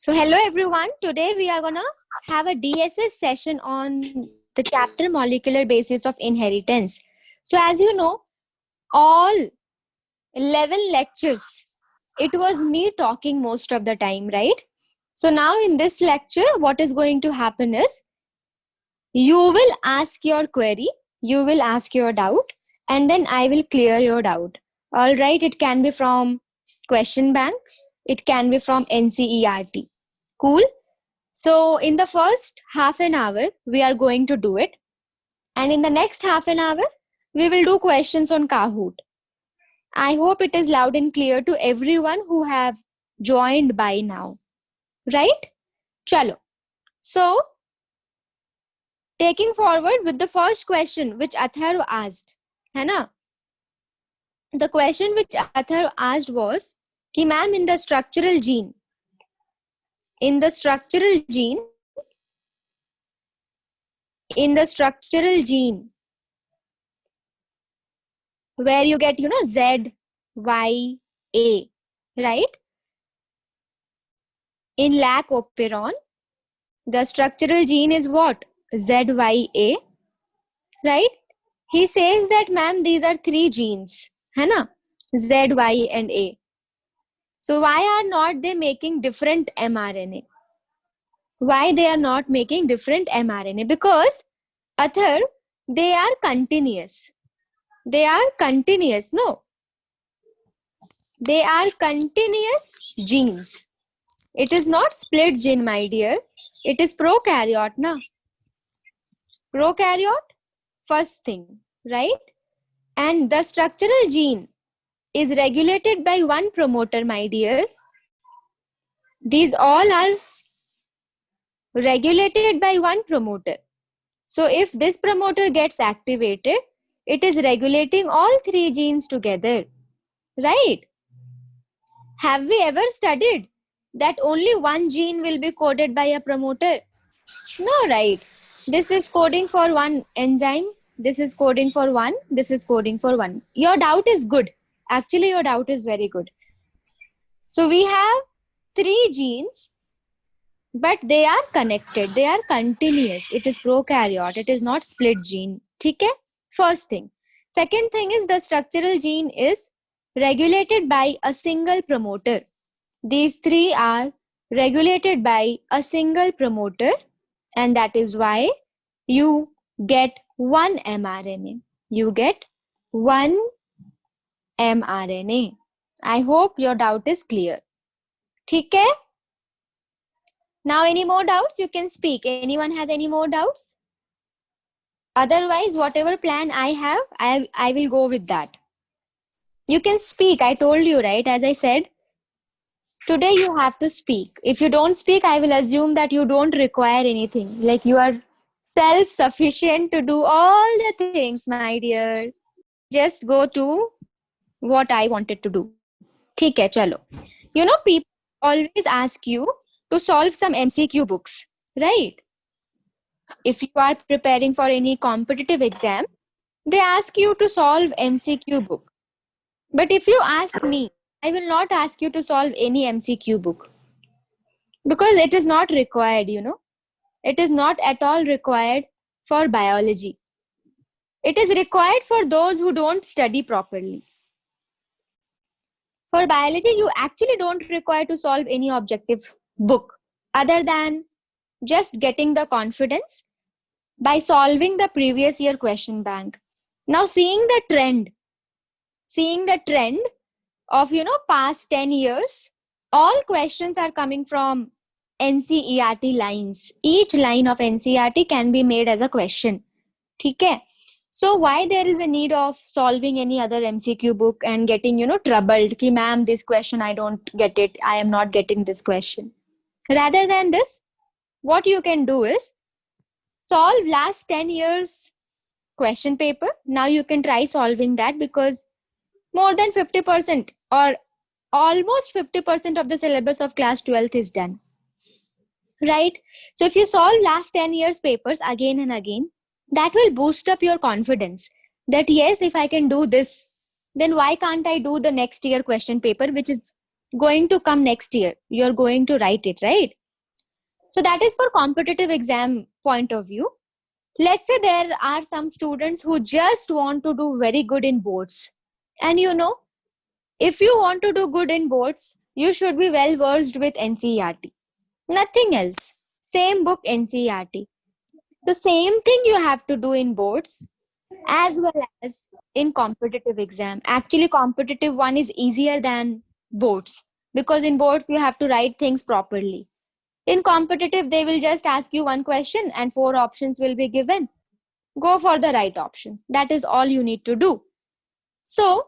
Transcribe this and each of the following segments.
So hello everyone. Today we are gonna have a DSS session on the chapter molecular basis of inheritance. So as you know, all 11 lectures, it was me talking most of the time, right? So now in this lecture, what is going to happen is you will ask your query, you will ask your doubt, and then I will clear your doubt. All right, it can be from question bank, it can be from NCERT. Cool. So in the first half an hour, we are going to do it. And in the next half an hour, we will do questions on Kahoot. I hope it is loud and clear to everyone who have joined by now. Right? Chalo. So, taking forward with the first question which Athar asked. है ना? The question which Athar asked was, कि ma'am, in the structural gene, in the structural gene, where you get, Z, Y, A, right? In lac operon, the structural gene is what? ZYA, right? He says that, ma'am, these are three genes, है ना? Z, Y, and A. So why are not they making different mRNA? Why they are not making different mRNA? Because, Athar, they are continuous. They are continuous, no? They are continuous genes. It is not split gene, my dear. It is prokaryote, na? Prokaryote, first thing, right? And the structural gene is regulated by one promoter, my dear. These all are regulated by one promoter. So if this promoter gets activated, it is regulating all three genes together, right? Have we ever studied that only one gene will be coded by a promoter? No, right? This is coding for one enzyme. This is coding for one. This is coding for one. Your doubt is good. Actually, your doubt is very good. So we have three genes, but they are connected. They are continuous. It is prokaryote. It is not split gene. Okay? First thing. Second thing is the structural gene is regulated by a single promoter. These three are regulated by a single promoter, and that is why you get one mRNA. You get one mRNA. I hope your doubt is clear. ठीक है? Now, any more doubts? You can speak. Anyone has any more doubts? Otherwise, whatever plan I have, I will go with that. You can speak. I told you, right? As I said, today you have to speak. If you don't speak, I will assume that you don't require anything. Like you are self-sufficient to do all the things, my dear. Just go to what I wanted to do. ठीक है, चलो. You know, people always ask you to solve some MCQ books, right? If you are preparing for any competitive exam, they ask you to solve MCQ book. But if you ask me, I will not ask you to solve any MCQ book. Because it is not required, It is not at all required for biology. It is required for those who don't study properly. For biology, you actually don't require to solve any objective book other than just getting the confidence by solving the previous year question bank. Now seeing the trend of, past 10 years, all questions are coming from NCERT lines. Each line of NCERT can be made as a question. Okay? So why there is a need of solving any other MCQ book and getting, troubled ki ma'am, this question I don't get it. I am not getting this question. Rather than this, what you can do is solve last 10 years question paper. Now you can try solving that because more than 50% or almost 50% of the syllabus of class 12th is done. Right? So if you solve last 10 years papers again and again, that will boost up your confidence that yes, if I can do this, then why can't I do the next year question paper, which is going to come next year. You're going to write it, right? So that is for competitive exam point of view. Let's say there are some students who just want to do very good in boards. And if you want to do good in boards, you should be well versed with NCERT. Nothing else. Same book NCERT. The same thing you have to do in boards as well as in competitive exam. Actually, competitive one is easier than boards because in boards you have to write things properly. In competitive, they will just ask you one question and 4 options will be given. Go for the right option. That is all you need to do. So,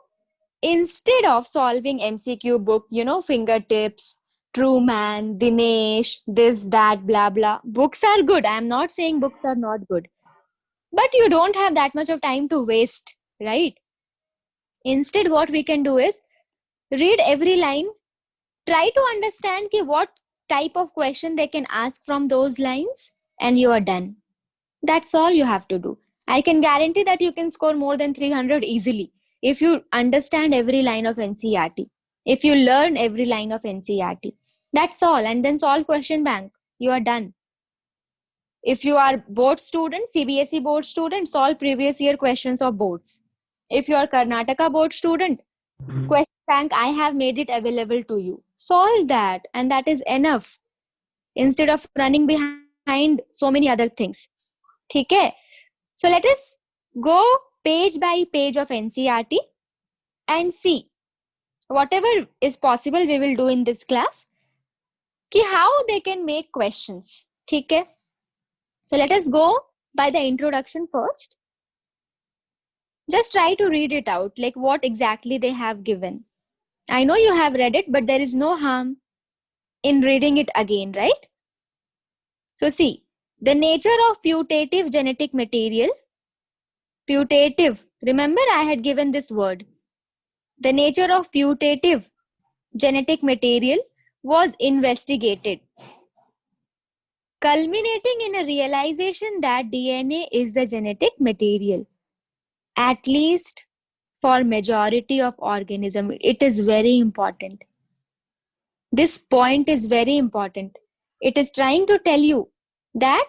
instead of solving MCQ book, fingertips, Truman, Dinesh, this, that, blah, blah, books are good. I am not saying books are not good. But you don't have that much of time to waste, right? Instead, what we can do is read every line, try to understand what type of question they can ask from those lines, and you are done. That's all you have to do. I can guarantee that you can score more than 300 easily if you understand every line of NCERT, if you learn every line of NCERT. That's all. And then solve question bank. You are done. If you are board student, CBSE board student, solve previous year questions of boards. If you are Karnataka board student, question bank, I have made it available to you. Solve that, and that is enough. Instead of running behind so many other things. Okay? So let us go page by page of NCERT and see whatever is possible we will do in this class. How they can make questions. Okay? So let us go by the introduction first. Just try to read it out, like what exactly they have given. I know you have read it, but there is no harm in reading it again, right? So see, the nature of putative genetic material. Putative. Remember, I had given this word. The nature of putative genetic material was investigated, culminating in a realization that DNA is the genetic material, at least for majority of organism. It is very important. This point is very important. It is trying to tell you that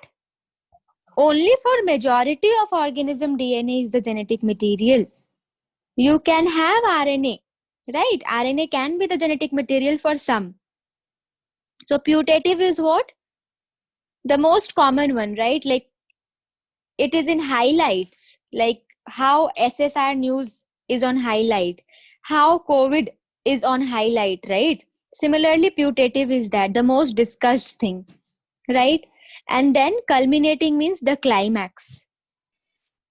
only for majority of organism DNA is the genetic material. You can have RNA, right? RNA can be the genetic material for some. So putative is what? The most common one, right? Like it is in highlights, like how SSR news is on highlight, how COVID is on highlight, right? Similarly, putative is that the most discussed thing, right? And then culminating means the climax.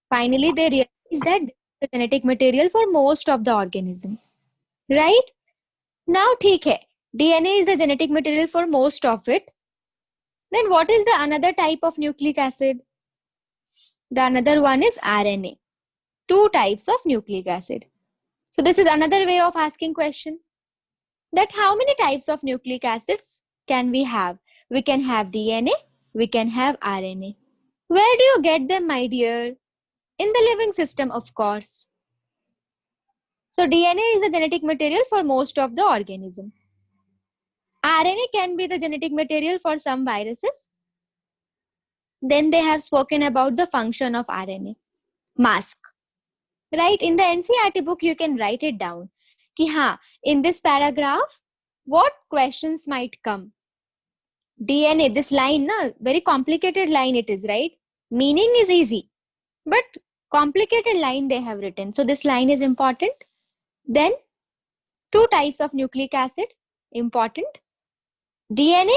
Finally, they realize that the genetic material for most of the organism, right? Now, ठीक है, DNA is the genetic material for most of it. Then what is the another type of nucleic acid? The another one is RNA. 2 types of nucleic acid. So this is another way of asking question. That how many types of nucleic acids can we have? We can have DNA, we can have RNA. Where do you get them, my dear? In the living system, of course. So DNA is the genetic material for most of the organism. RNA can be the genetic material for some viruses. Then they have spoken about the function of RNA. Mask. Right? In the NCERT book, you can write it down. Ki haan, in this paragraph, what questions might come? DNA, this line, very complicated line it is, right? Meaning is easy, but complicated line they have written. So this line is important. Then 2 types of nucleic acid, important. DNA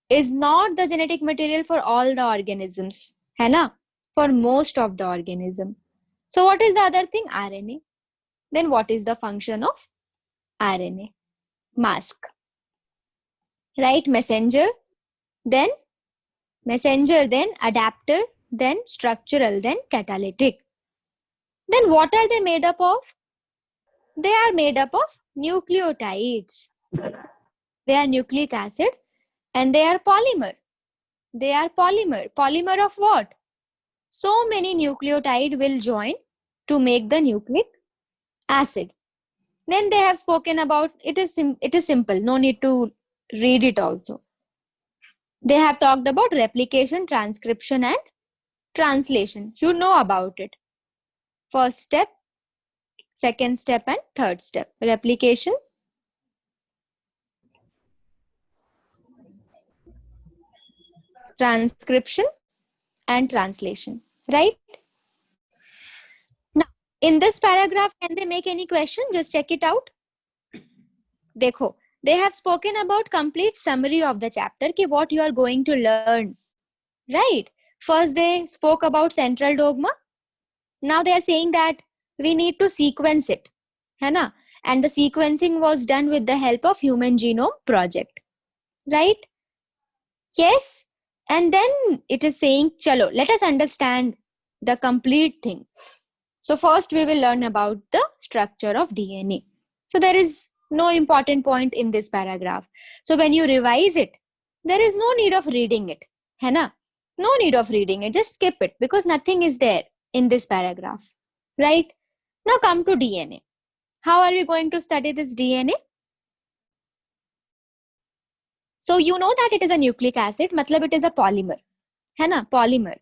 is not the genetic material for all the organisms, hai na? For most of the organism. So what is the other thing? RNA. Then what is the function of RNA? Mask. Right? Messenger, then adapter, then structural, then catalytic. Then what are they made up of? They are made up of nucleotides. They are nucleic acid and they are polymer. They are polymer. Polymer of what? So many nucleotide will join to make the nucleic acid. Then they have spoken about it is simple, no need to read it also. They have talked about replication, transcription and translation. You know about it. First step, second step and third step. Replication, transcription and translation, right? Now, in this paragraph, can they make any question? Just check it out. Dekho, they have spoken about complete summary of the chapter, ki what you are going to learn, right? First, they spoke about central dogma. Now they are saying that we need to sequence it, है ना? And the sequencing was done with the help of Human Genome Project, right? Yes. And then it is saying, chalo, let us understand the complete thing. So first we will learn about the structure of DNA. So there is no important point in this paragraph. So when you revise it, there is no need of reading it, है ना? No need of reading it. Just skip it because nothing is there in this paragraph, right? Now come to DNA. How are we going to study this DNA? So you know that it is a nucleic acid, matlab it is a polymer, है ना? Polymer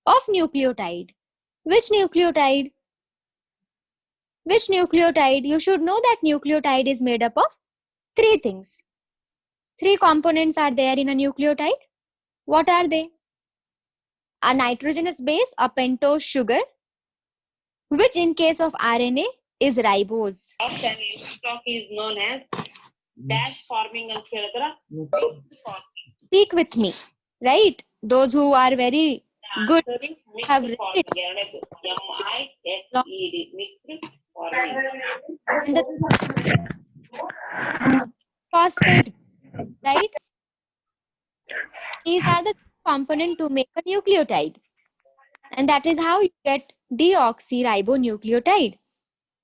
of nucleotide. Which nucleotide? Which nucleotide? You should know that nucleotide is made up of three things. Three components are there in a nucleotide. What are they? A nitrogenous base, a pentose sugar, which in case of RNA is ribose. Stock is known as dash forming and Speak with me, right? Those who are very good have read it. And the phosphate, right? These are the components to make a nucleotide. And that is how you get deoxyribonucleotide.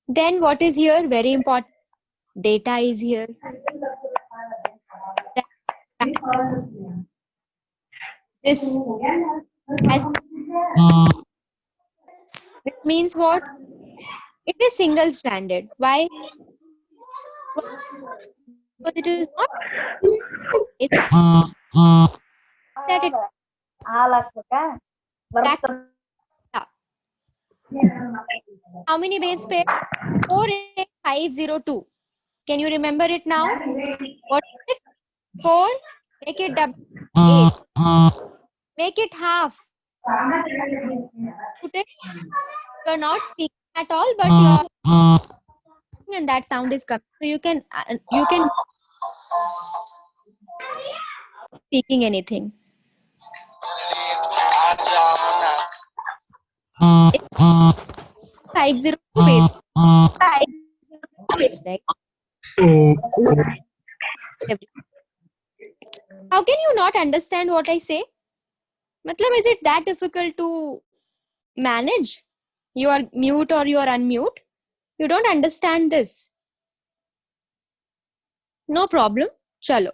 Then what is here? Very important. Data is here. This has, which means what? It is single stranded. Why? Because it is not that it how many base pair? 48502. Can you remember it now? What is it? 4, make it double 8. Make it half. Put it. You're not speaking at all, but you're and that sound is coming. So you can speaking anything. 502 base. Right? How can you not understand what I say? Matlab, is it that difficult to manage? You are mute or you are unmute? You don't understand this. No problem. Chalo.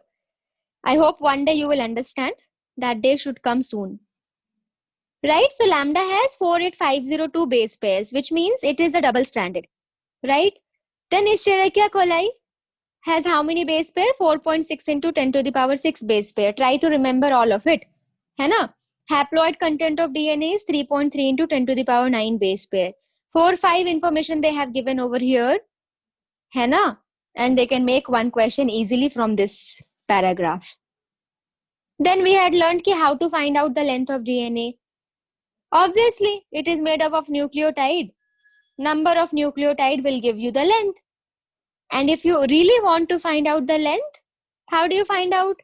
I hope one day you will understand. That day should come soon. Right? So lambda has 48502 base pairs, which means it is a double stranded. Right? Then Escherichia coli has how many base pair? 4.6 into 10 to the power 6 base pair. Try to remember all of it. है ना? Haploid content of DNA is 3.3 into 10 to the power 9 base pair. 4-5 information they have given over here. है ना? And they can make one question easily from this paragraph. Then we had learned how to find out the length of DNA. Obviously, it is made up of nucleotide. Number of nucleotide will give you the length. And if you really want to find out the length, how do you find out?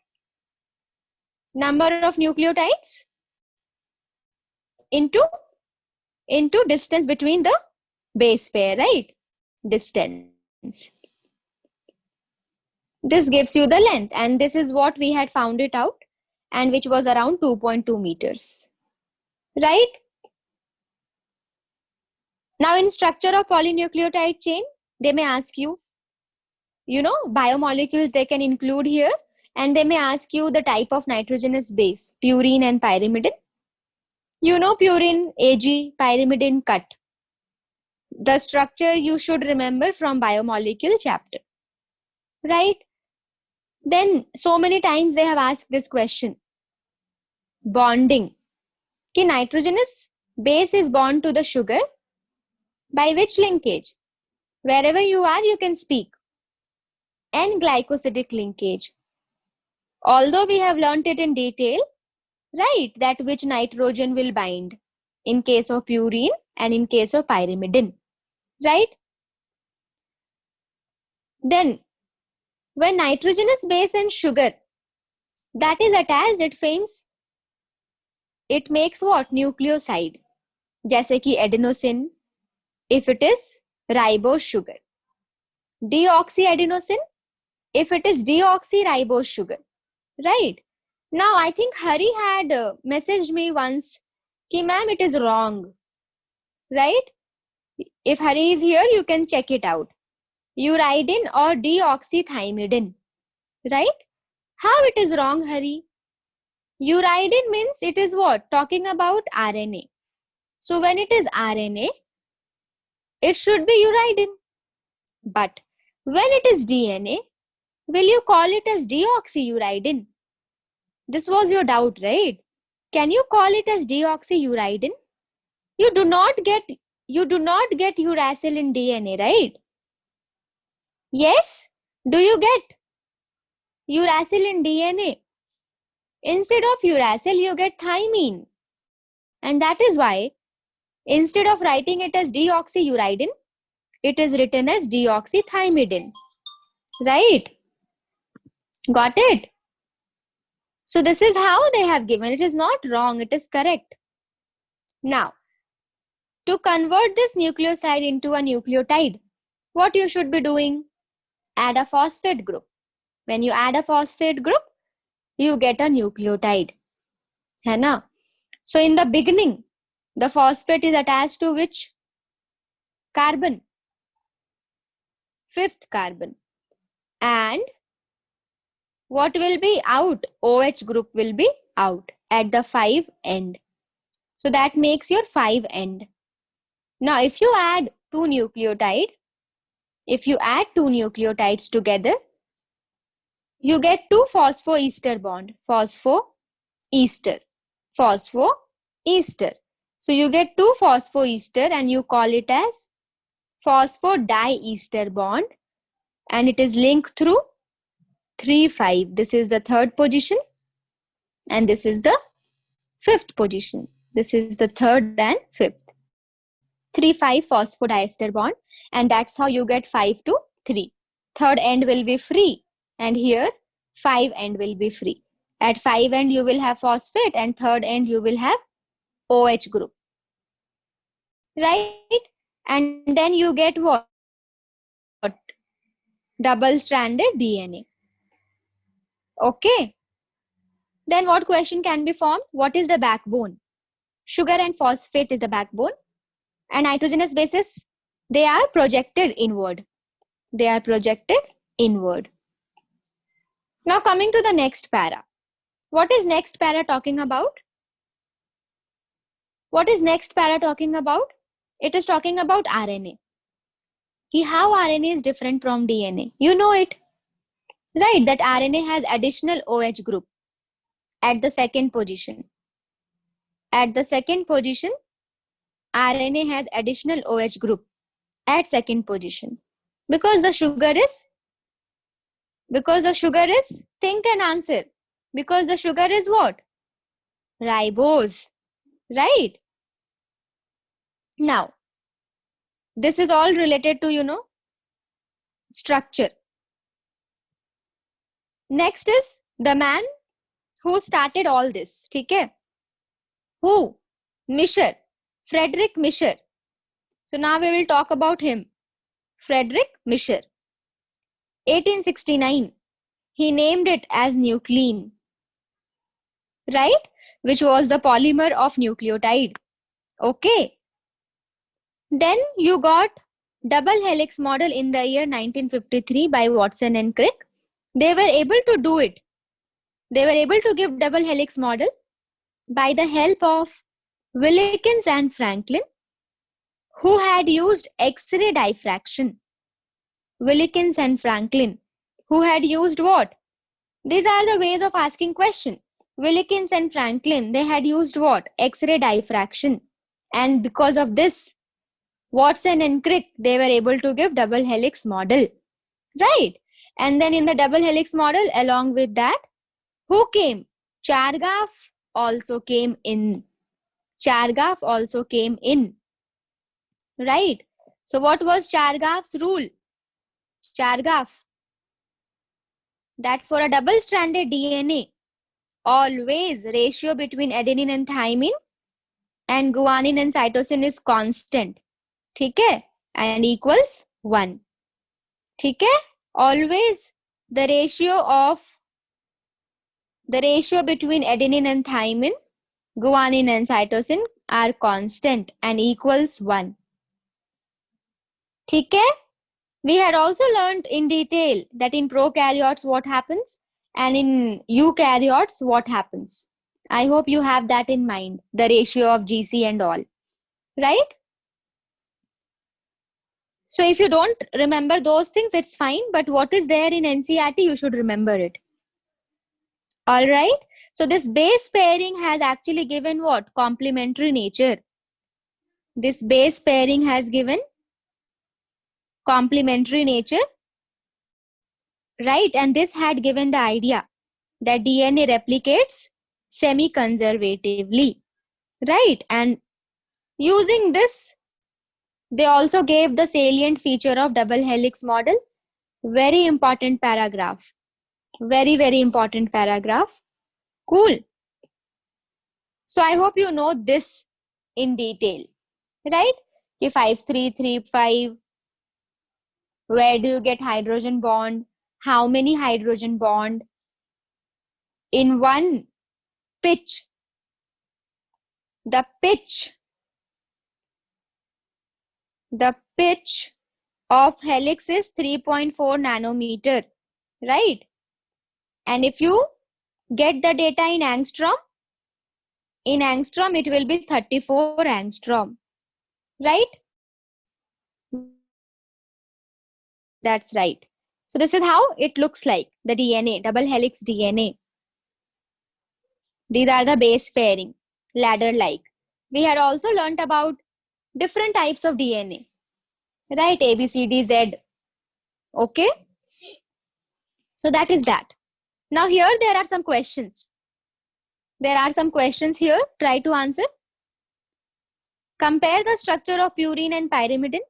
Number of nucleotides into distance between the base pair, right? Distance. This gives you the length, and this is what we had found it out, and which was around 2.2 meters. Right? Now in structure of polynucleotide chain, they may ask you, biomolecules they can include here, and they may ask you the type of nitrogenous base, purine and pyrimidine. Purine, Ag, pyrimidine, cut. the structure you should remember from biomolecule chapter, right? Then so many times they have asked this question. Bonding. Ki nitrogenous base is bound to the sugar by which linkage? Wherever you are, you can speak. N-glycosidic linkage. Although we have learnt it in detail, right, that which nitrogen will bind in case of purine and in case of pyrimidine, right? Then, when nitrogenous base and sugar that is attached, it makes what? Nucleoside. जैसे कि adenosine, if it is ribose sugar. Deoxyadenosine, if it is deoxyribose sugar, right? Now, I think Hari had messaged me once कि ma'am, it is wrong, right? If Hari is here, you can check it out. Uridine or deoxythymidine, right? How it is wrong, Hari? Uridine means it is what? Talking about RNA. So when it is RNA, it should be uridine. But when it is DNA, will you call it as deoxyuridine? This was your doubt, right? Can you call it as deoxyuridine? You do not get uracil in DNA, right? Yes? Do you get uracil in DNA? Instead of uracil, you get thymine. And that is why instead of writing it as deoxyuridine, it is written as deoxythymidine. Right? Got it? So this is how they have given. It is not wrong. It is correct. Now, to convert this nucleoside into a nucleotide, what you should be doing? Add a phosphate group. When you add a phosphate group, you get a nucleotide. है ना? So in the beginning, the phosphate is attached to which carbon? 5th carbon. And what will be out? OH group will be out at the 5 end. So that makes your 5 end. Now if you add two nucleotides together, you get two phosphoester bond. Phosphoester. So you get two phosphoester and you call it as phosphodiester bond, and it is linked through 3,5. This is the 3rd position and this is the 5th position. This is the 3rd and 5th. 3,5 phosphodiester bond, and that's how you get 5 to 3. 3rd end will be free and here 5 end will be free. At 5 end you will have phosphate and 3rd end you will have OH group. Right? And then you get what? Double-stranded DNA. Okay. Then what question can be formed? What is the backbone? Sugar and phosphate is the backbone. And nitrogenous bases, they are projected inward. Now coming to the next para. What is next para talking about? It is talking about RNA. How RNA is different from DNA. You know it. Right, that RNA has additional OH group at the 2nd position. At the 2nd position, RNA has additional OH group at 2nd position. Because the sugar is, think and answer. Because the sugar is what? Ribose. Right? Now, this is all related to, structure. Next is the man who started all this. Okay? Who? Mischer. Friedrich Mischer. So now we will talk about him. Friedrich Mischer. 1869. He named it as nuclein. Right? Which was the polymer of nucleotide. Okay. Then you got double helix model in the year 1953 by Watson and Crick. They were able to do it. They were able to give double helix model by the help of Wilkins and Franklin. Who had used X-ray diffraction? Wilkins and Franklin. Who had used what? These are the ways of asking question. Wilkins and Franklin, they had used what? X-ray diffraction. And because of this, Watson and Crick, they were able to give double helix model. Right? And then in the double helix model, along with that, who came? Chargaff also came in. Chargaff also came in. Right? So what was Chargaff's rule? Chargaff, that for a double-stranded DNA, always ratio between adenine and thymine and guanine and cytosine is constant. ठीक है? And equals 1. ठीक है? Always the ratio between adenine and thymine, guanine and cytosine are constant and equals 1. ठीक है? We had also learned in detail that in prokaryotes what happens and in eukaryotes what happens. I hope you have that in mind, the ratio of GC and all, right? So if you don't remember those things, it's fine, but what is there in NCERT, you should remember it. All right? So this base pairing has actually given what? Complementary nature. This base pairing has given complementary nature, right? And this had given the idea that DNA replicates semi-conservatively, right? And using this, they also gave the salient feature of double helix model. Very important paragraph. Very, very important paragraph. Cool. So I hope you know this in detail, right? 5335, where do you get hydrogen bond? How many hydrogen bond? In one pitch, the pitch of helix is 3.4 nanometer, right? And if you get the data in angstrom it will be 34 angstrom, right? That's right. So this is how it looks like, the DNA, double helix DNA. These are the base pairing, ladder-like. We had also learnt about different types of DNA, right? A, B, C, D, Z. Okay? So that is that. Now here there are some questions. There are some questions here. Try to answer. Compare the structure of purine and pyrimidine.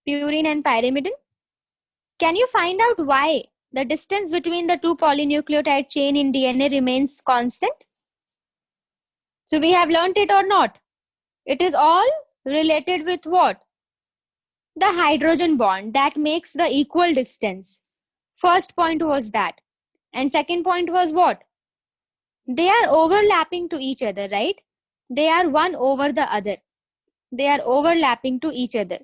Purine and pyrimidine. Can you find out why the distance between the two polynucleotide chain in DNA remains constant? So we have learnt it or not? It is all related with what? The hydrogen bond that makes the equal distance. First point was that. And second point was what? They are overlapping to each other, right? They are one over the other. They are overlapping to each other.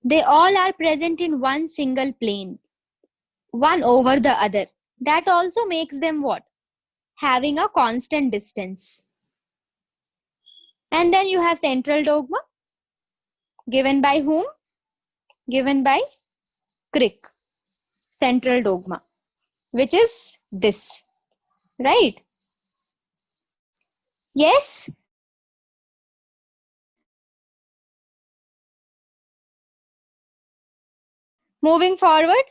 They all are present in one single plane, one over the other. That also makes them what? Having a constant distance. And then you have central dogma, given by whom? Given by Crick. Central dogma, which is this, right? Yes? Moving forward.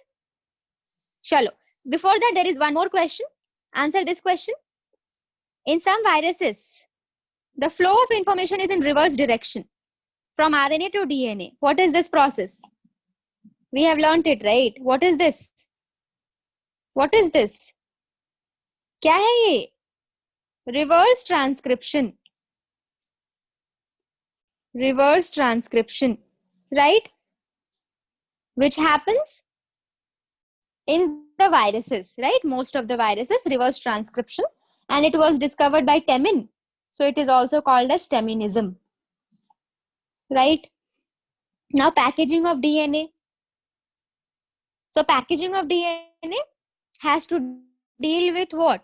Chalo. Before that, there is one more question. Answer this question. In some viruses, the flow of information is in reverse direction from RNA to DNA. What is this process? We have learnt it, right? What is this? What is this? क्या है ये? Reverse transcription. Reverse transcription, right? Which happens in the viruses, right? Most of the viruses, reverse transcription. And it was discovered by Temin. So it is also called as Teminism, right? Now packaging of DNA. So packaging of DNA has to deal with what?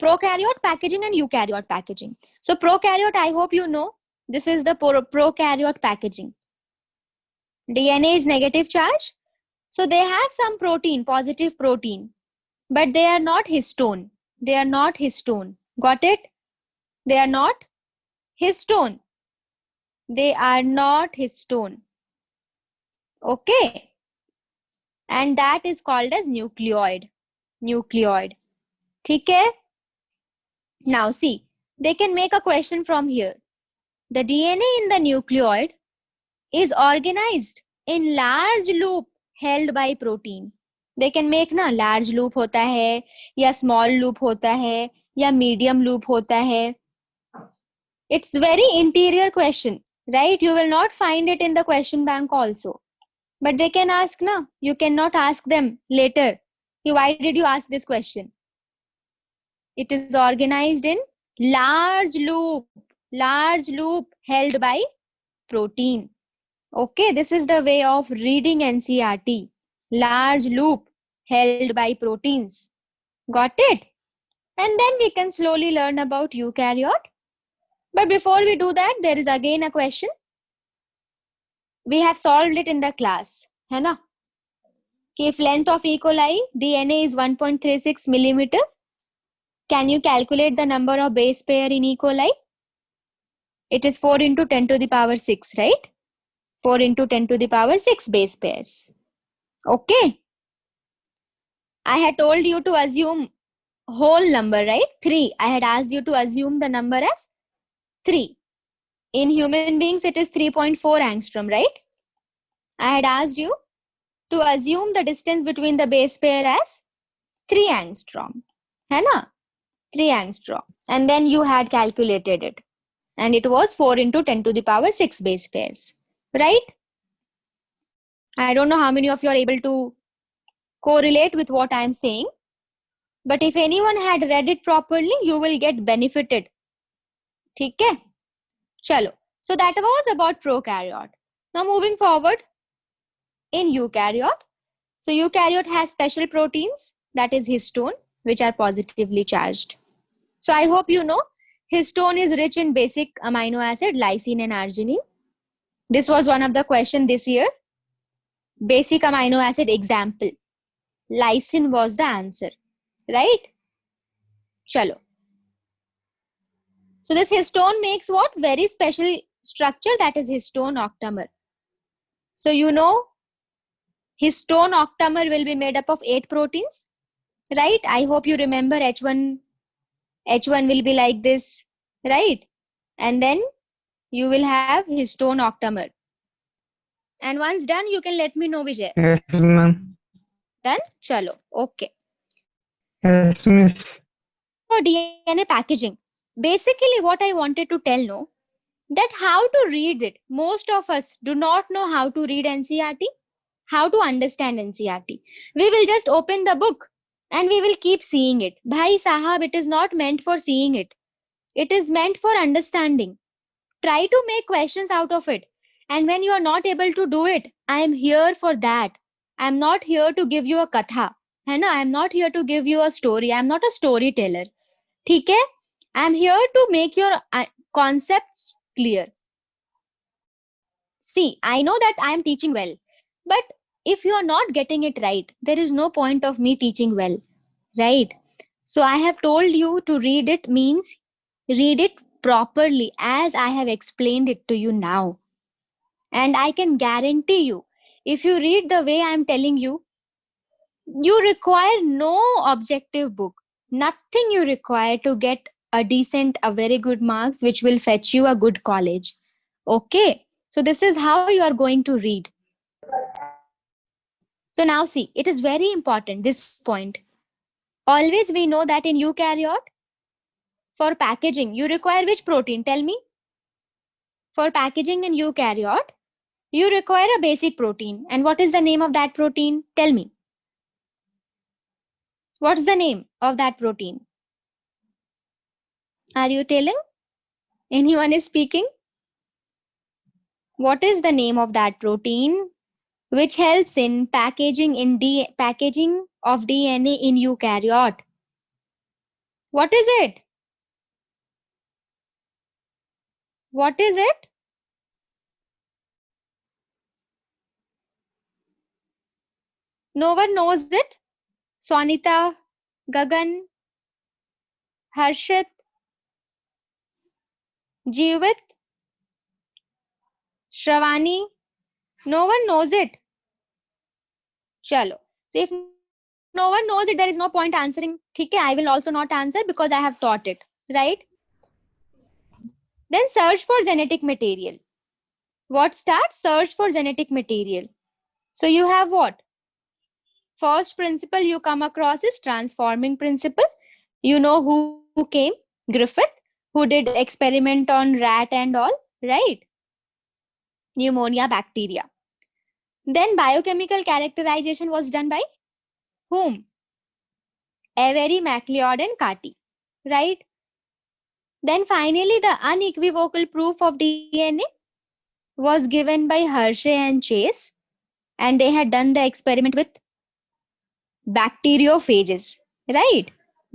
Prokaryote packaging and eukaryote packaging. So prokaryote, I hope you know, this is the prokaryote packaging. DNA is negative charge. So they have some protein, positive protein, but they are not histone. They are not histone. Got it? They are not histone. They are not histone. Okay. And that is called as nucleoid. Nucleoid. Okay? Now see, they can make a question from here. The DNA in the nucleoid is organized in large loop held by protein. They can make ना large loop होता है या small loop होता है या medium loop होता है. It's very interior question, right? You will not find it in the question bank also. But they can ask na. You cannot ask them later. Why did you ask this question? It is organized in large loop held by protein. Okay, this is the way of reading NCERT. Large loop held by proteins. Got it? And then we can slowly learn about eukaryote. But before we do that, there is again a question. We have solved it in the class. है ना? If length of E. coli DNA is 1.36 millimeter, can you calculate the number of base pair in E. coli? It is 4 into 10 to the power 6, right? 4 into 10 to the power 6 base pairs. Okay. I had told you to assume whole number, right? 3. I had asked you to assume the number as 3. In human beings, it is 3.4 angstrom, right? I had asked you to assume the distance between the base pair as 3 angstrom. है ना? 3 angstrom. And then you had calculated it. And it was 4 into 10 to the power 6 base pairs. Right? I don't know how many of you are able to correlate with what I am saying. But if anyone had read it properly, you will get benefited. ठीक है? Chalo. So that was about prokaryote. Now moving forward in eukaryote. So eukaryote has special proteins, that is histone, which are positively charged. So I hope you know histone is rich in basic amino acid, lysine and arginine. This was one of the questions this year. Basic amino acid example. Lysine was the answer. Right? Chalo. So this histone makes what? Very special structure, that is histone octamer. So you know histone octamer will be made up of 8 proteins. Right? I hope you remember H1 will be like this. Right? And then you will have histone octamer. And once done, you can let me know, Vijay. Yes, ma'am. Done? Chalo. Okay. Yes, miss. So DNA packaging. Basically, what I wanted to tell no, that how to read it. Most of us do not know how to read NCERT, how to understand NCERT. We will just open the book and we will keep seeing it. Bhai Sahab, it is not meant for seeing it. It is meant for understanding. Try to make questions out of it. And when you are not able to do it, I am here for that. I am not here to give you a katha. I am not here to give you a story. I am not a storyteller. ठीक है? I am here to make your concepts clear. See, I know that I am teaching well, but if you are not getting it right, there is no point of me teaching well, right? So I have told you to read it means read it properly as I have explained it to you now. And I can guarantee you, if you read the way I am telling you, you require no objective book. Nothing you require to get a decent, a very good marks, which will fetch you a good college. Okay. So this is how you are going to read. So now see, it is very important, this point. Always we know that in eukaryote, for packaging, you require which protein? Tell me. For packaging in eukaryote, you require a basic protein. And what is the name of that protein? Tell me. What's the name of that protein? Are you telling? Anyone is speaking? What is the name of that protein which helps in packaging of DNA in eukaryote? What is it? What is it? No one knows it? Swanita, Gagan, Harshit, Jeevit, Shravani. No one knows it. Chalo. So if no one knows it, there is no point answering. Okay, I will also not answer because I have taught it. Right? Then search for genetic material. What starts? Search for genetic material. So you have what? First principle you come across is transforming principle. You know who came? Griffith, who did experiment on rat and all, right? Pneumonia bacteria. Then biochemical characterization was done by whom? Avery, MacLeod and Carty, right? Then finally the unequivocal proof of DNA was given by Hershey and Chase, and they had done the experiment with bacteriophages, right?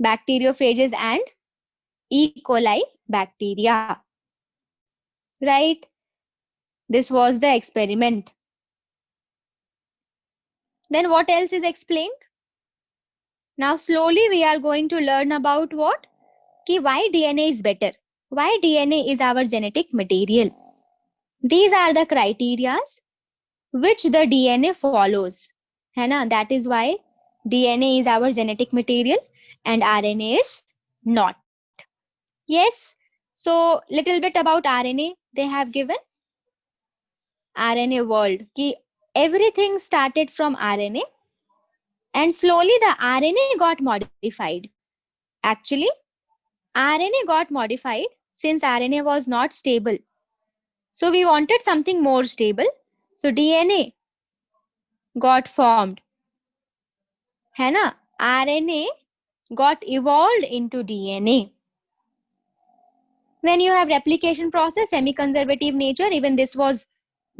Bacteriophages and E. coli bacteria, right? This was the experiment. Then what else is explained? Now slowly we are going to learn about what? Why DNA is better. Why DNA is our genetic material. These are the criterias which the DNA follows. है ना? That is why DNA is our genetic material and RNA is not. Yes. So little bit about RNA they have given. RNA world. Everything started from RNA and slowly the RNA got modified. Actually, RNA got modified since RNA was not stable. So we wanted something more stable. So DNA got formed. है ना? RNA got evolved into DNA. Then you have replication process, semi-conservative nature. Even this was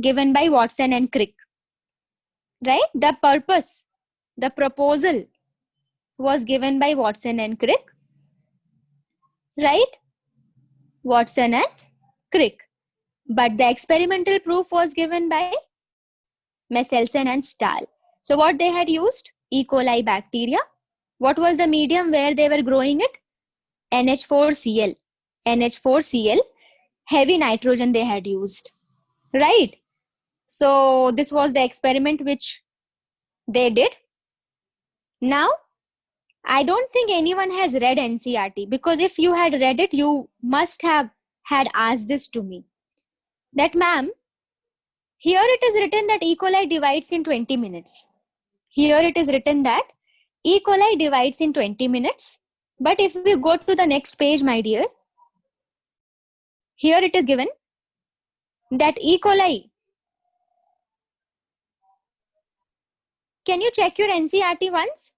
given by Watson and Crick. Right? The purpose, the proposal was given by Watson and Crick. Right? Watson and Crick. But the experimental proof was given by Michelson and Stahl. So what they had used? E. coli bacteria. What was the medium where they were growing it? NH4Cl. NH4Cl. Heavy nitrogen they had used. Right? So this was the experiment which they did. Now, I don't think anyone has read NCERT, because if you had read it, you must have had asked this to me. That ma'am, here it is written that E. coli divides in 20 minutes. Here it is written that E. coli divides in 20 minutes. But if we go to the next page, my dear, here it is given that E. coli. Can you check your NCERT once?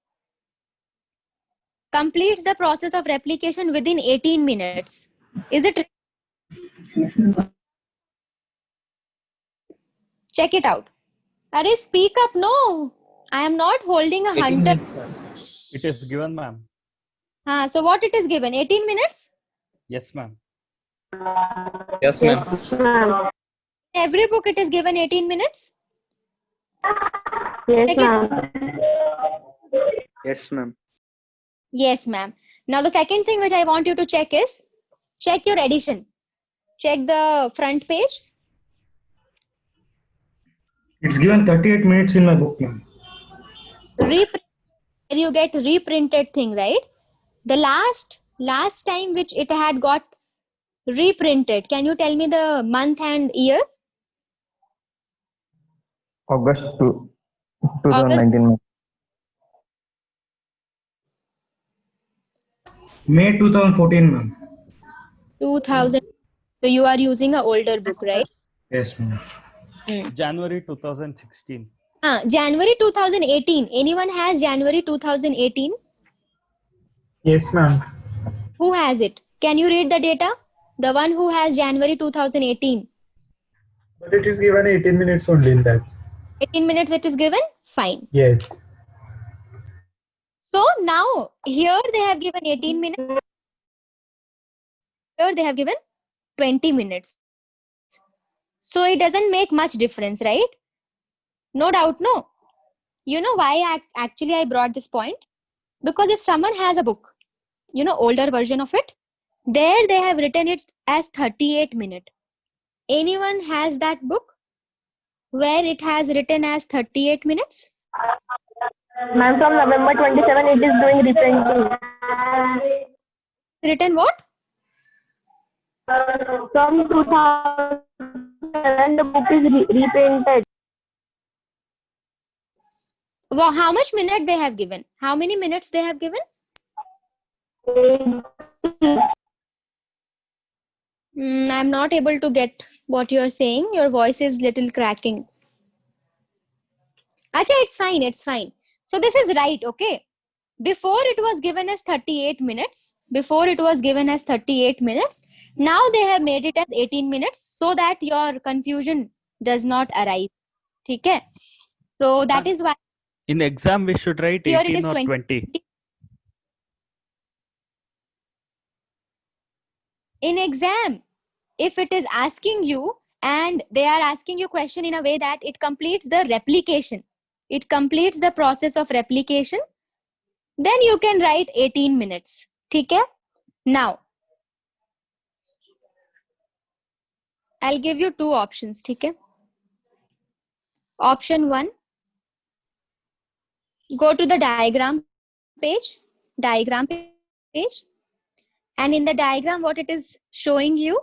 Completes the process of replication within 18 minutes. Is it? Check it out. Arey, speak up. No, I am not holding a 18 hunter. minutes, ma'am. It is given, ma'am. So what it is given? 18 minutes? Yes, ma'am. Yes, ma'am. In every book it is given 18 minutes? Yes, Check it. ma'am. Yes, ma'am. Yes, ma'am. Now the second thing which I want you to check is, check your edition. Check the front page. It's given 38 minutes in my book, ma'am. Reprint, you get reprinted thing, right? The last time which it had got reprinted, can you tell me the month and year? August 2019. ma'am. May 2014, ma'am. 2000. So you are using an older book, right? Yes, ma'am. January 2016. January 2018. Anyone has January 2018? Yes, ma'am. Who has it? Can you read the data? The one who has January 2018. But it is given 18 minutes only in that. 18 minutes it is given? Fine. Yes. So now here they have given 18 minutes. they have given 20 minutes. So it doesn't make much difference, right? No doubt, no. You know why actually I brought this point? Because if someone has a book, older version of it, there they have written it as 38 minutes. Anyone has that book where it has written as 38 minutes? Ma'am, from November 27, it is doing reprinting. Written what? From 2007, the book is reprinted. Well, how much minute they have given? How many minutes they have given? I'm not able to get what you're saying. Your voice is little cracking. Acha, it's fine, it's fine. So this is right, okay? Before it was given as 38 minutes. Before it was given as 38 minutes. Now they have made it as 18 minutes so that your confusion does not arise. Okay? So that is why In exam, we should write here it 18 is or 20. 20. In exam, if it is asking you and they are asking you question in a way that it completes the replication, it completes the process of replication, then you can write 18 minutes. Okay? Now, I'll give you two options. Okay? Option 1, go to the diagram page, and in the diagram what it is showing you,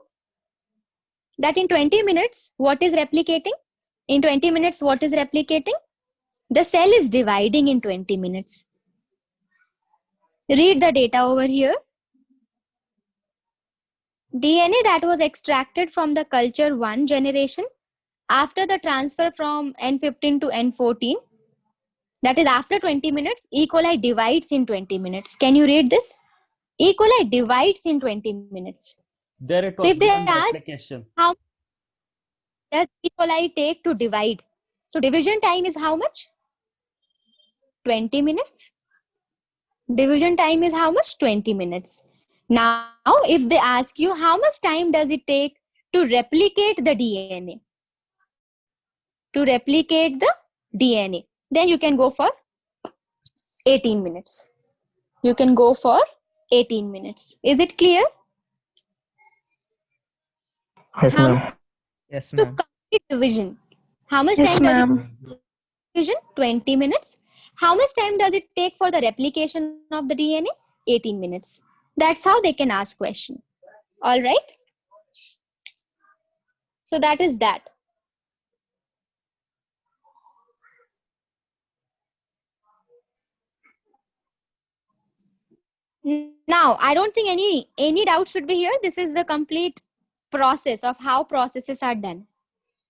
that in 20 minutes what is replicating? In 20 minutes what is replicating? The cell is dividing in 20 minutes. Read the data over here. DNA that was extracted from the culture 1 generation after the transfer from N15 to N14, that is after 20 minutes, E. coli divides in 20 minutes. Can you read this? E. coli divides in 20 minutes. There it So was if they given ask, replication. how does E. coli take to divide? So division time is how much? 20 minutes. Division time is how much? 20 minutes. Now, if they ask you how much time does it take to replicate the DNA? To replicate the DNA, then you can go for 18 minutes. You can go for 18 minutes. Is it clear? Yes, How ma'am. Yes, to ma'am. complete division? How much Yes, time does it ma'am. division? 20 minutes. How much time does it take for the replication of the DNA? 18 minutes. That's how they can ask question. All right. So that is that. Now, I don't think any doubt should be here. This is the complete process of how processes are done.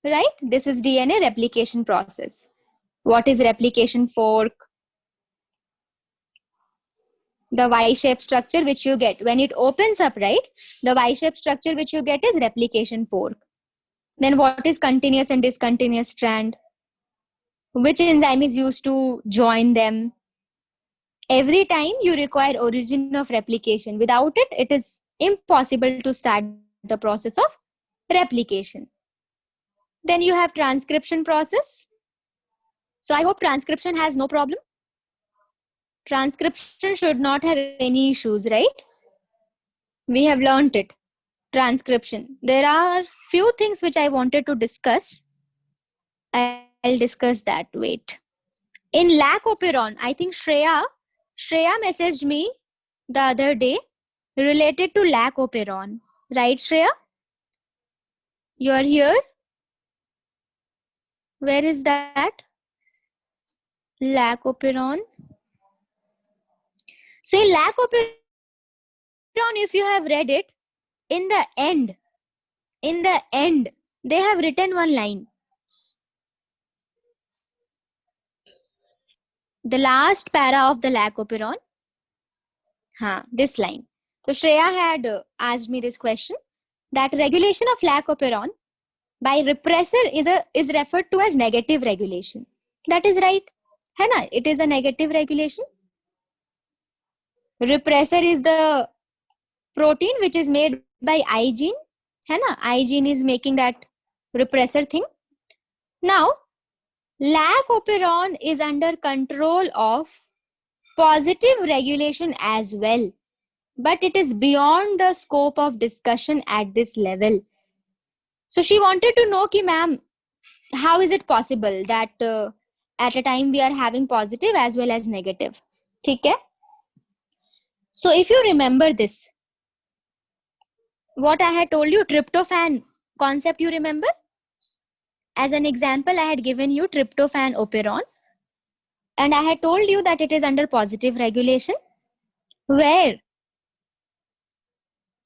Right? This is DNA replication process. What is replication fork? The Y-shaped structure which you get when it opens up, right? The Y-shaped structure which you get is replication fork. Then what is continuous and discontinuous strand? Which enzyme is used to join them? Every time you require origin of replication. Without it, it is impossible to start the process of replication. Then you have transcription process. So I hope transcription has no problem. Transcription should not have any issues, right? We have learnt it. Transcription. There are few things which I wanted to discuss. I'll discuss that. Wait. In lacoperon, I think Shreya messaged me the other day related to lacoperon. Right, Shreya? You are here? Where is that? Lacoperon. So in lacoperon, if you have read it, in the end, they have written one line. The last para of the lacoperon, this line. So Shreya had asked me this question, that regulation of lacoperon by repressor is referred to as negative regulation. That is right. है ना? It is a negative regulation. Repressor is the protein which is made by I gene. है ना? I gene is making that repressor thing. Now, lac operon is under control of positive regulation as well, but it is beyond the scope of discussion at this level. So she wanted to know ki ma'am, how is it possible that at a time we are having positive as well as negative? ठीक है? So if you remember this, what I had told you, tryptophan concept, you remember? As an example, I had given you tryptophan operon, and I had told you that it is under positive regulation, where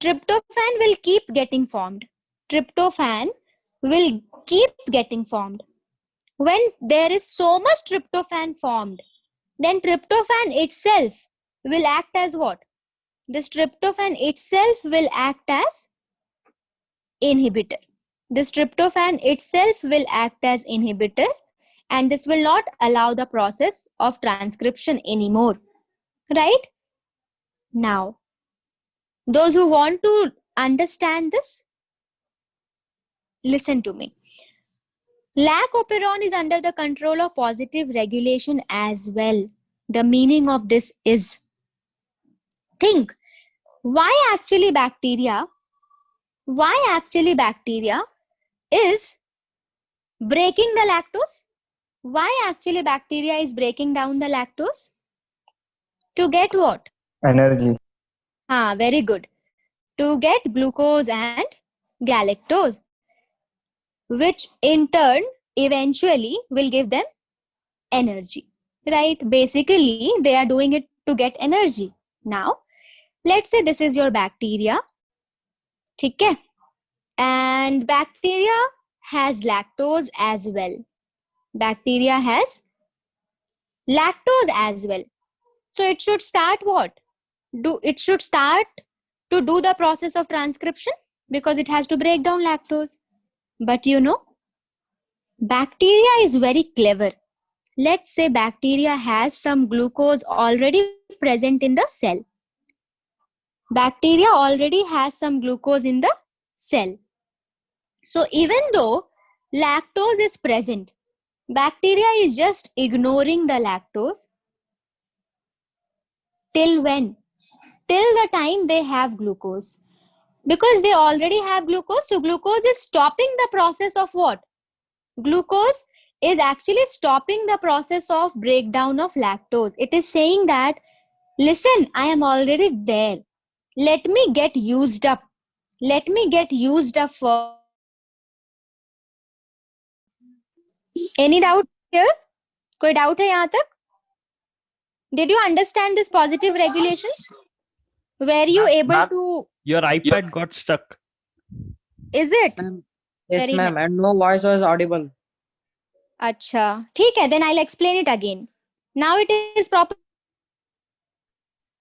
tryptophan will keep getting formed. Tryptophan will keep getting formed. When there is so much tryptophan formed, then tryptophan itself will act as what? This tryptophan itself will act as inhibitor. This tryptophan itself will act as inhibitor, and this will not allow the process of transcription anymore. Right? Now, those who want to understand this, listen to me. Lac operon is under the control of positive regulation as well. The meaning of this is, think, why actually bacteria is breaking the lactose? Why actually bacteria is breaking down the lactose? To get what? Energy. Very good. To get glucose and galactose, which in turn eventually will give them energy. Right? Basically, they are doing it to get energy. Now, let's say this is your bacteria. ठीक है? And bacteria has lactose as well. Bacteria has lactose as well. So it should start what? It should start to do the process of transcription because it has to break down lactose. But you know, bacteria is very clever. Let's say bacteria has some glucose already present in the cell. Bacteria already has some glucose in the cell. So even though lactose is present, bacteria is just ignoring the lactose. Till when? Till the time they have glucose. Because they already have glucose, so glucose is stopping the process of what? Glucose is actually stopping the process of breakdown of lactose. It is saying that, listen, I am already there. Let me get used up. Let me get used up for. Any doubt here? कोई doubt है यहाँ तक? Did you understand this positive regulation? Were you able to? Your iPad got stuck. Is it? Yes, Very ma'am. And no voice was audible. अच्छा, ठीक है. Then I'll explain it again. Now it is proper.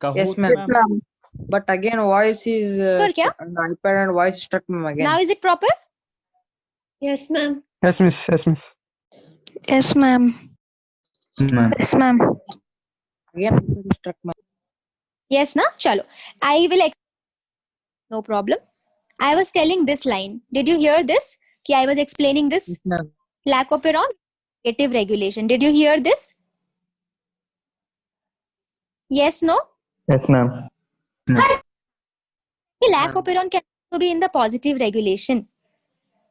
Kahoot, Yes, ma'am. Yes, ma'am. But again, voice is पर क्या? on the iPad and voice stuck, ma'am. Again. Now is it proper? Yes, ma'am. Yes, miss. Yes, miss. Yes, ma'am. Ma'am. Yes, ma'am. Again, iPad is stuck, ma'am. Yes, na? Chalo. I will. No problem. I was telling this line. Did you hear this? Ki I was explaining this. Yes, ma'am. Lacoperon, negative regulation. Did you hear this? Yes, no? Yes, ma'am. Lacoperon can also be in the positive regulation.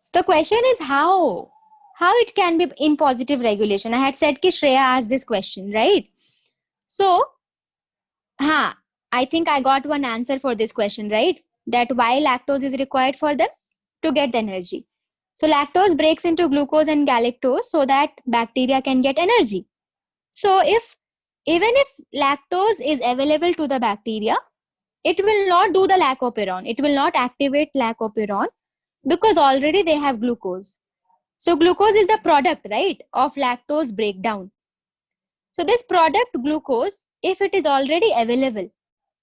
So the question is how? How it can be in positive regulation? I had said ki Shreya asked this question, right? So, I think I got one answer for this question, right? That why lactose is required for them? To get the energy. So lactose breaks into glucose and galactose so that bacteria can get energy. So even if lactose is available to the bacteria, it will not do the lacoperon. It will not activate lacoperon because already they have glucose. So glucose is the product, right, of lactose breakdown. So this product glucose, if it is already available,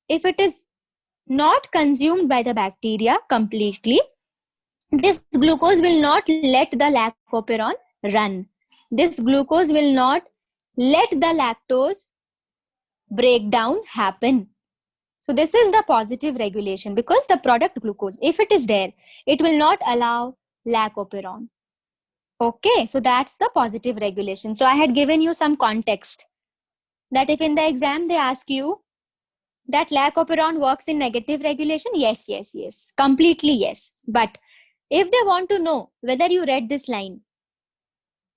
if it is not consumed by the bacteria completely, this glucose will not let the lacoperon run. This glucose will not let the lactose breakdown happen. So this is the positive regulation because the product glucose, if it is there, it will not allow lac-operon. Okay, so that's the positive regulation. So I had given you some context that if in the exam they ask you that lac-operon works in negative regulation, yes, completely yes. But if they want to know whether you read this line,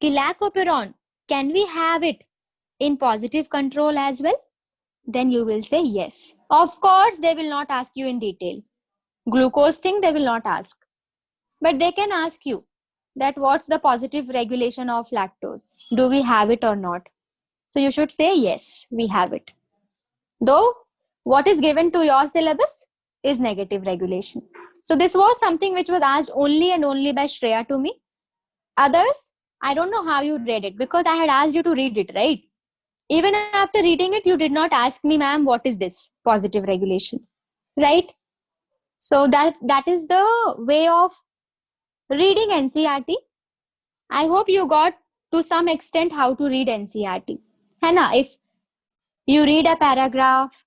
ki lac-operon, can we have it in positive control as well? Then you will say yes. Of course, they will not ask you in detail. Glucose thing they will not ask. But they can ask you that what's the positive regulation of lactose? Do we have it or not? So you should say yes, we have it. Though what is given to your syllabus is negative regulation. So this was something which was asked only and only by Shreya to me. Others, I don't know how you read it because I had asked you to read it, right? Even after reading it, you did not ask me, ma'am, what is this positive regulation, right? So that is the way of reading NCERT. I hope you got to some extent how to read NCERT. है ना? If you read a paragraph,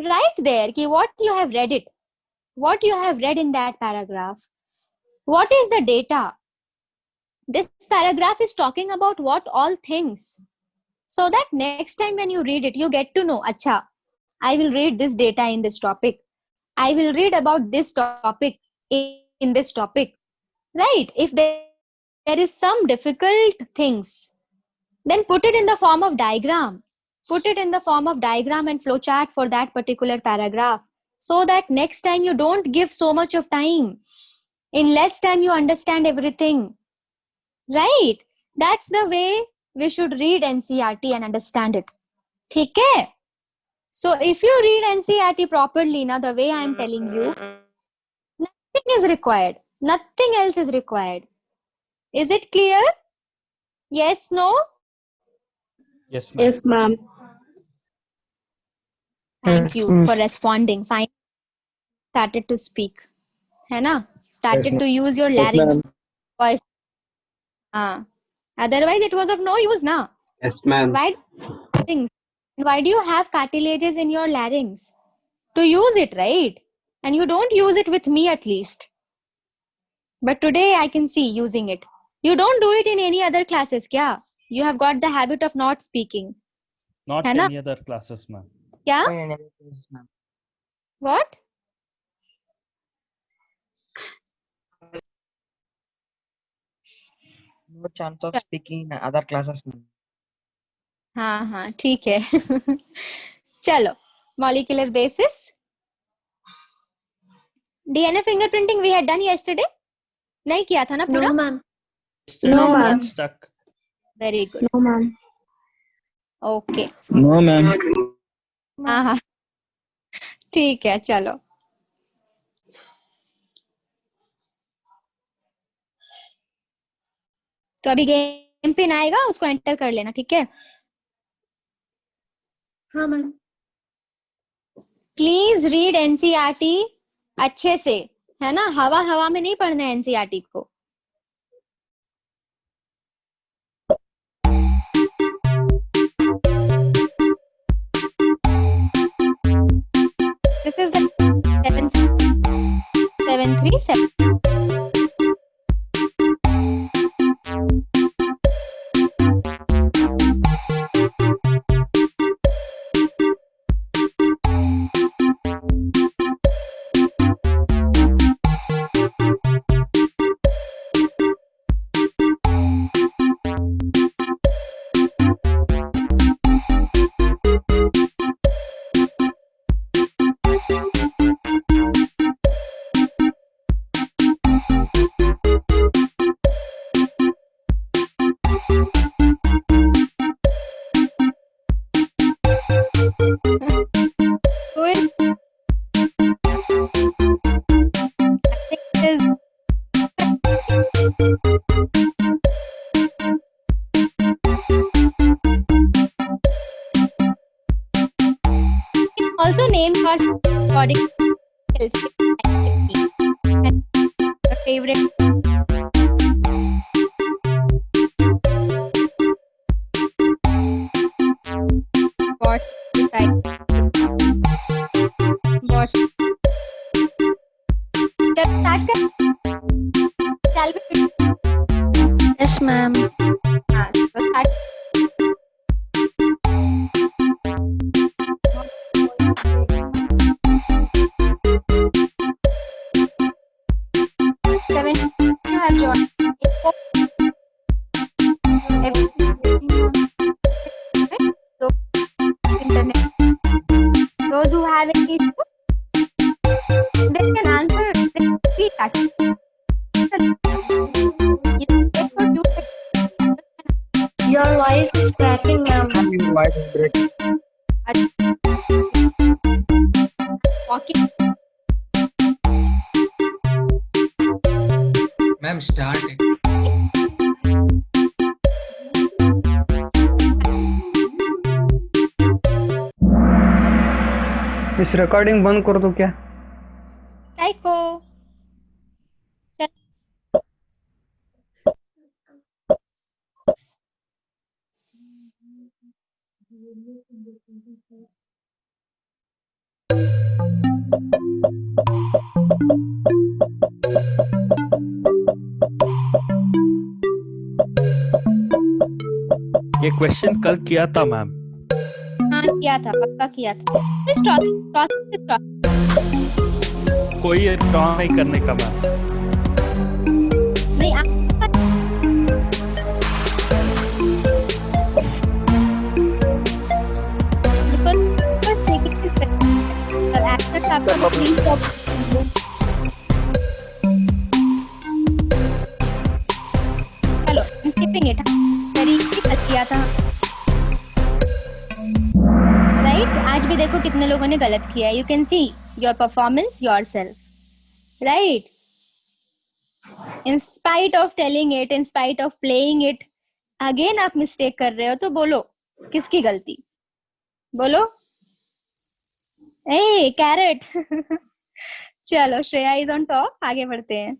write there ki what you have read it. What you have read in that paragraph. What is the data? This paragraph is talking about what all things. So that next time when you read it, you get to know, acha, I will read this data in this topic. I will read about this topic in this topic. Right? If there is some difficult things, then put it in the form of diagram. Put it in the form of diagram and flowchart for that particular paragraph. So that next time you don't give so much of time. In less time you understand everything. Right? That's the way we should read NCERT and understand it. ठीक है? So if you read NCERT properly, now the way I am telling you, nothing is required. Nothing else is required. Is it clear? Yes, no? Yes, ma'am. Yes, ma'am. Thank you for responding. Fine. Started to speak. है ना? Started to use your larynx voice. Otherwise, it was of no use, na? Yes, ma'am. Why do you have cartilages in your larynx? To use it, right? And you don't use it with me at least. But today I can see using it. You don't do it in any other classes, kya? You have got the habit of not speaking. Not है ना? any other classes, ma'am. Kya? What? No chance of speaking in other classes, ma'am. हाँ, ठीक है. चलो, molecular basis. DNA fingerprinting we had done yesterday. नहीं किया था ना पूरा? No, ma'am. No, ma'am. got stuck. Very good. No, ma'am. Okay. No, ma'am. हाँ, ठीक है, चलो. तो अभी गेम पिन आएगा, उसको एंटर कर लेना, ठीक है? हाँ, मैम. प्लीज रीड एनसीईआरटी अच्छे से, है ना? हवा में नहीं पढ़ना है एनसीईआरटी को. This is the 737. Also name her according to your favorite. What's Seven you have joined. So, internet. Those who have any issue, they can answer. They can speak actually. You wait for few seconds. Your voice is cracking, ma'am. Your voice is breaking. Walking. Ma'am, start it. इस recording बंद कर दो क्या? काय को? ये question कल किया था मैम। हाँ किया था, पक्का किया था। टॉस कोई टॉस नहीं करने का मैम। नहीं चलो स्किपिंग इट किया था राइट। आज भी देखो कितने लोगों ने गलत किया है। You can see your performance yourself right. In spite of telling it, in spite of playing it, again आप मिस्टेक कर रहे हो। तो बोलो किसकी गलती? बोलो। ए कैरेट। चलो श्रेया इज ऑन टॉप, आगे बढ़ते हैं।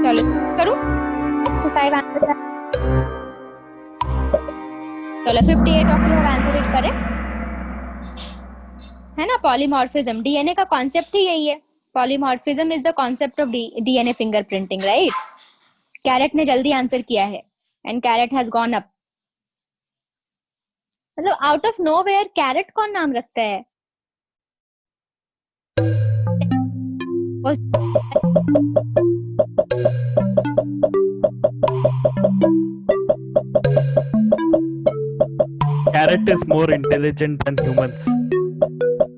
चलो करूं 65 आंसर। चलो 58 of you have answer it correct है ना। पॉलीमॉर्फिज्म, डीएनए का कॉन्सेप्ट ही यही है। Polymorphism is the concept of DNA fingerprinting right. Carrot ने जल्दी आंसर किया है and carrot has gone up. मतलब आउट ऑफ नोवेयर कैरेट कौन नाम रखता है? Carrot is more intelligent than humans.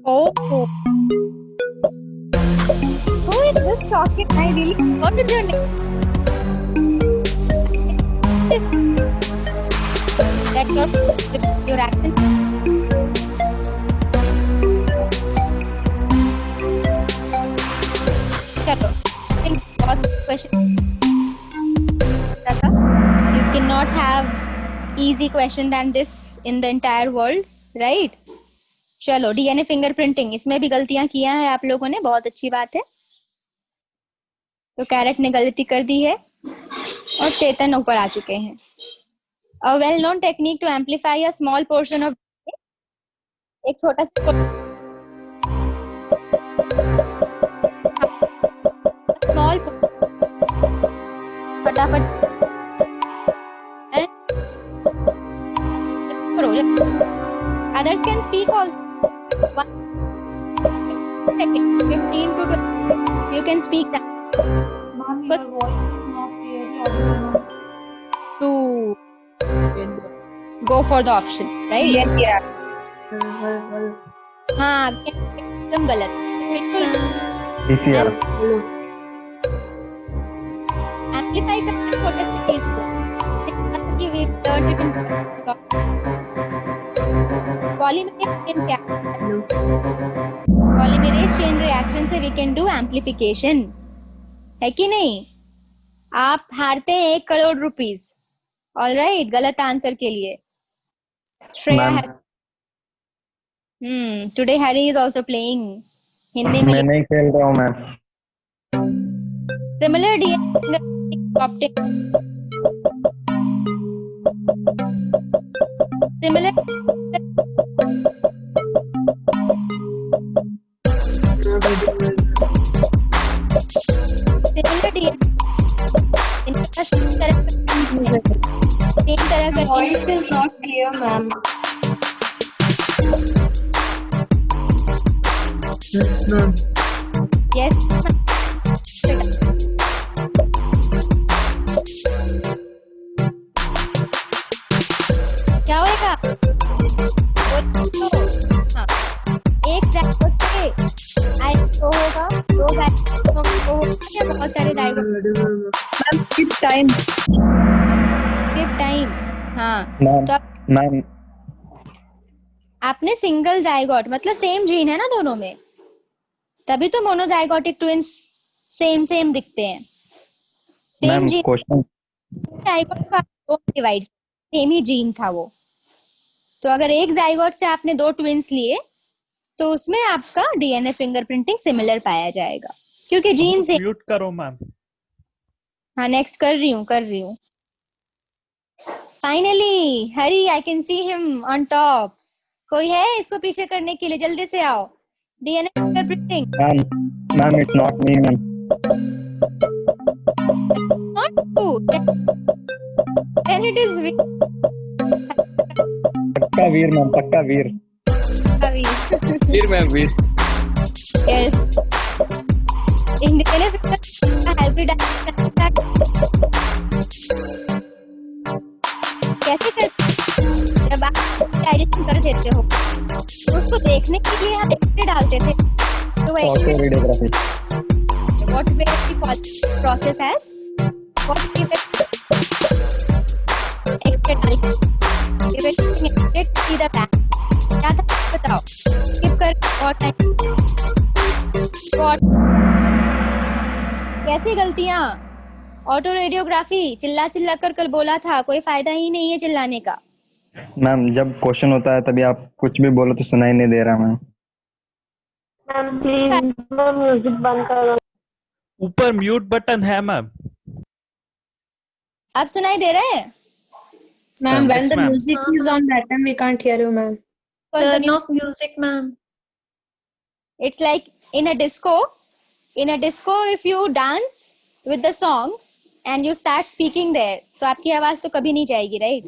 Oh. Who is this talking? I really. What is your name? That your accent. चलो. What question? You cannot have easy question than this in the entire world, right? चलो DNA fingerprinting, इसमें भी गलतियां किया है आप लोगों ने, बहुत अच्छी बात है। तो कैरेट ने गलती कर दी है और चेतन ऊपर आ चुके हैं। A well-known technique to amplify a small portion of एक छोटा सा small फटाफट others can speak also. 1 second, 15 to 20 you can speak that. Ma'am, your voice is not clearly audible. To go for the option, right? Yes, yeah. हाँ एकदम गलत, बिल्कुल PCR amplify करते हैं छोटे से चीज को। कि we learned it in polymerase chain क्या? Polymerase chain reaction से we can do amplification, है कि नहीं? आप हारते हैं 1 करोड़ रुपीस। ऑल राइट, गलत आंसर के लिए। Shreya today Harry is also playing. Hindi में मैं नहीं खेल रहा हूँ ma'am. Similar DNA fingerprinting obtained. Similar similar DNA इनका same तरह का Voice is not clear, ma'am. yes क्या होएगा हाँ एक जाइगोट से आई को होगा दो जाइगोट को होगा या बहुत सारे zygote Skip time. Skip time हाँ मैम तो मैम आपने सिंगल जाइगोट मतलब सेम जीन है ना दोनों में तभी तो मोनोजाइगोटिक ट्विंस सेम सेम दिखते हैं same ma'am gene question zygote का दो डिवाइड सेम ही जीन था वो तो अगर एक जाइगोट से आपने दो ट्विंस लिए तो उसमें आपका डीएनए फिंगरप्रिंटिंग सिमिलर पाया जाएगा क्योंकि जीन से म्यूट करो मैम. हाँ नेक्स्ट कर रही हूँ finally Hari I can see him on top कोई है इसको पीछे करने के लिए जल्दी से आओ DNA fingerprinting ma'am it's not me ma'am. not you then it is पक्का वीर मैम पक्का Veer. Veer ma'am Veer. yes in the hybrid कैसे करते जब आप डायरेक्शन कर देते हो तो उसको देखने के लिए हम एक्सरे डालते थे तो वो auto radiography. what we process as what we x ray डालते see the back क्या था बताओ skip कर और टाइम कैसी गलतियां ऑटो रेडियोग्राफी चिल्ला चिल्ला कर कल बोला था कोई फायदा ही नहीं है चिल्लाने का मैम जब क्वेश्चन होता है तभी आप कुछ भी बोलो तो सुनाई नहीं दे रहा ma'am. Ma'am, please no music बंद करो. ऊपर म्यूट बटन है मैम. अब सुनाई दे रहा है Ma'am, when the music is on that time, we can't hear you, ma'am. Turn off music, ma'am. it's like in a disco if you dance with the song and you start speaking there तो आपकी आवाज तो कभी नहीं जाएगी right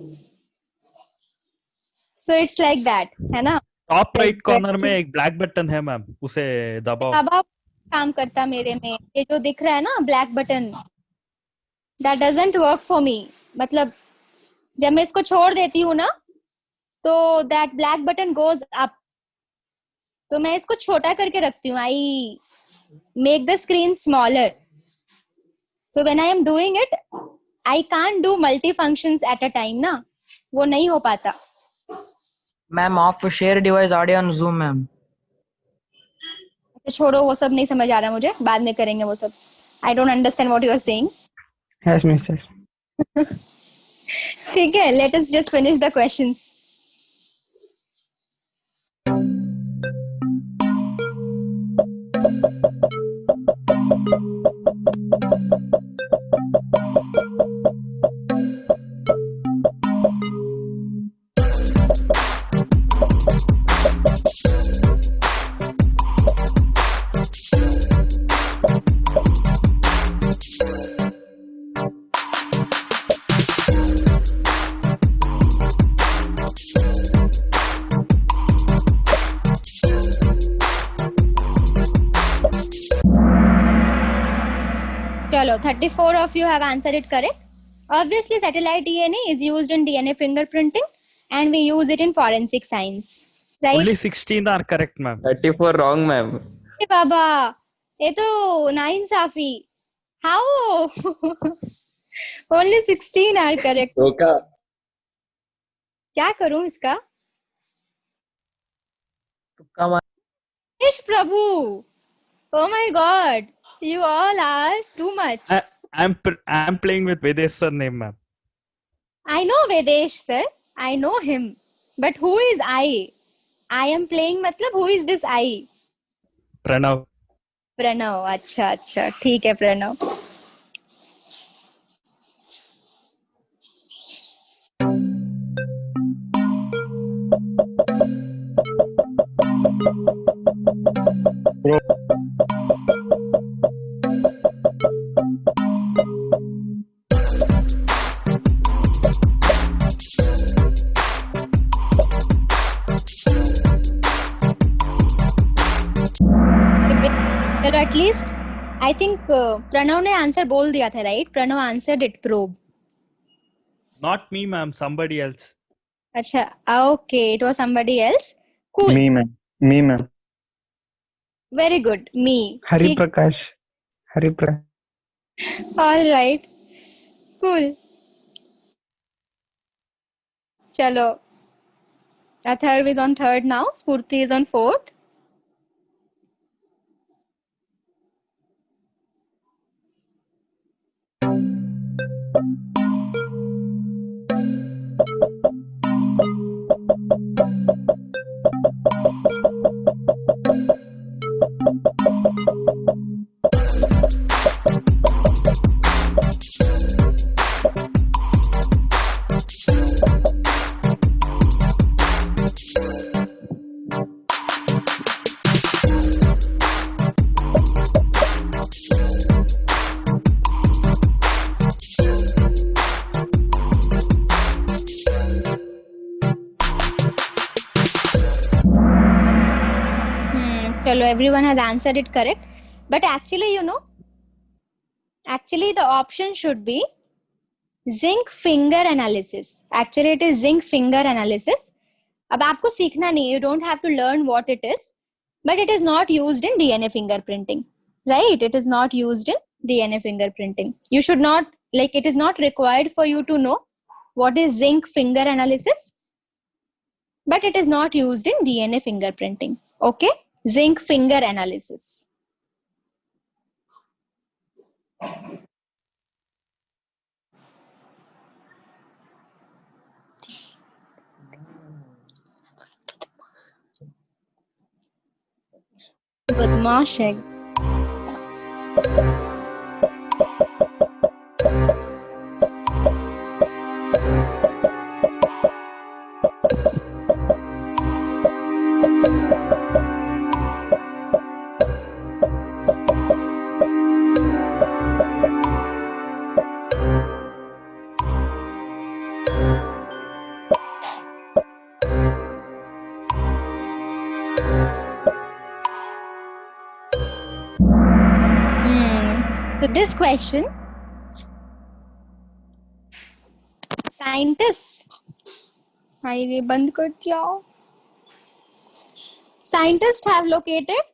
so it's like that है ना top right corner में एक ब्लैक बटन है मैम, उसे दबाओ. अब काम करता मेरे में ये जो दिख रहा है ना black button that doesn't work for me मतलब जब मैं इसको छोड़ देती हूँ ना तो that black button goes up तो मैं इसको छोटा करके रखती हूँ I make the screen smaller so when I am doing it I can't do multi functions at a time ना वो नहीं हो पाता. Ma'am of share device audio on zoom ma'am. तो छोड़ो वो सब नहीं समझ आ रहा मुझे बाद में करेंगे वो सब. I don't understand what you are saying. Yes mister. ठीक है let us just finish the questions. चलो 34 of you have answered it correct. Obviously satellite DNA is used in DNA fingerprinting and we use it in forensic science, right? Only 16 are correct ma'am. 34 wrong ma'am. ए बाबा ये तो नाइंसाफी. How? Only 16 are correct. धोखा. क्या करूं इसका? तुक्का मार. इश प्रभु. Oh my God. You all are too much. I'm playing with Vedesh sir name ma'am. I know Vedesh sir. I know him. But who is I? I am playing मतलब who is this I? Pranav. Pranav, अच्छा अच्छा, ठीक है प्रणव। चलो at least I think Pranav ने answer बोल दिया था, राइट? प्रणव आंसर्ड इट, प्रोब। Not me, ma'am. Somebody else. अच्छा, okay, it was somebody else. Cool, me ma'am very good, me. Hariprakash all right, cool. चलो, Atharva is on third now, Sphurti is on fourth. Chalo, everyone has answered it correct. But actually, you know, actually the option should be zinc finger analysis. Actually, it is zinc finger analysis. अब आपको सीखना नहीं, you don't have to learn what it is, but it is not used in DNA fingerprinting, right? It is not used in DNA fingerprinting. You should not, like, it is not required for you to know what is zinc finger analysis, but it is not used in DNA fingerprinting. Okay? Zinc finger analysis. बदमाश है। So this question, scientists, scientists have located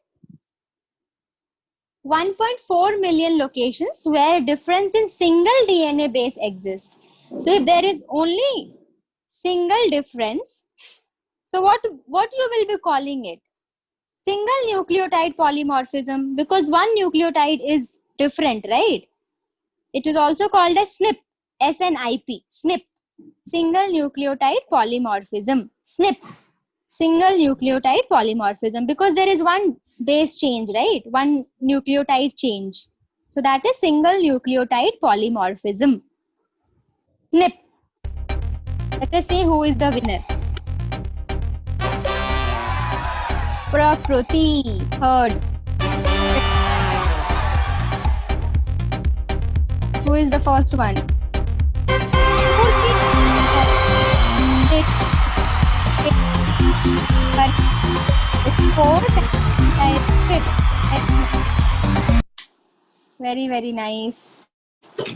1.4 million locations where difference in single DNA base exists. So if there is only single difference, so what you will be calling it? Single nucleotide polymorphism, because one nucleotide is different, right? It is also called as SNP, SNIP, SNP, single nucleotide polymorphism, SNP, single nucleotide polymorphism, because there is one base change, right? One nucleotide change. So that is single nucleotide polymorphism, SNP. Let us see who is the winner. Prakruti, third. Who is the first one? Fourth and fifth. Very, very nice.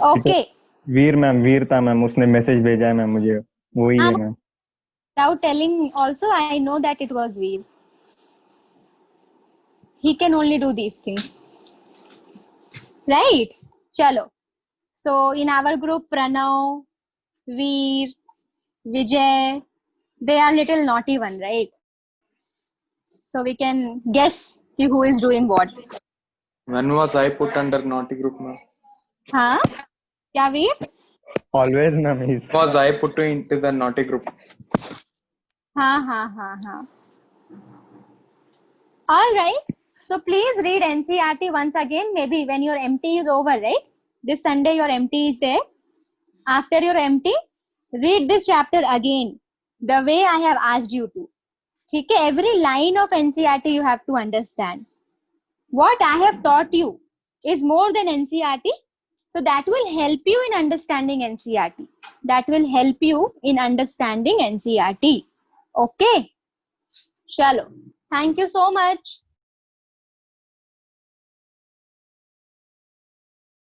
Okay. वीरता ma'am, उसने message भेजा है ma'am मुझे, वही है ma'am. Without telling also, I know that it was Veer. He can only do these things. Right? Chalo. So in our group, Pranav, Veer, Vijay, they are little naughty one, right? So we can guess who is doing what. When was I put under naughty group, ma'am? Huh? Kya Veer? Always ma'am. Was I put into the naughty group? हाँ. All right. So please read NCERT once again, maybe when your MT is over, right? This Sunday your MT is there. After your MT, read this chapter again, the way I have asked you to. Okay? Every line of NCERT you have to understand. What I have taught you is more than NCERT. So that will help you in understanding NCERT. That will help you in understanding NCERT. Okay? Chalo. Thank you so much.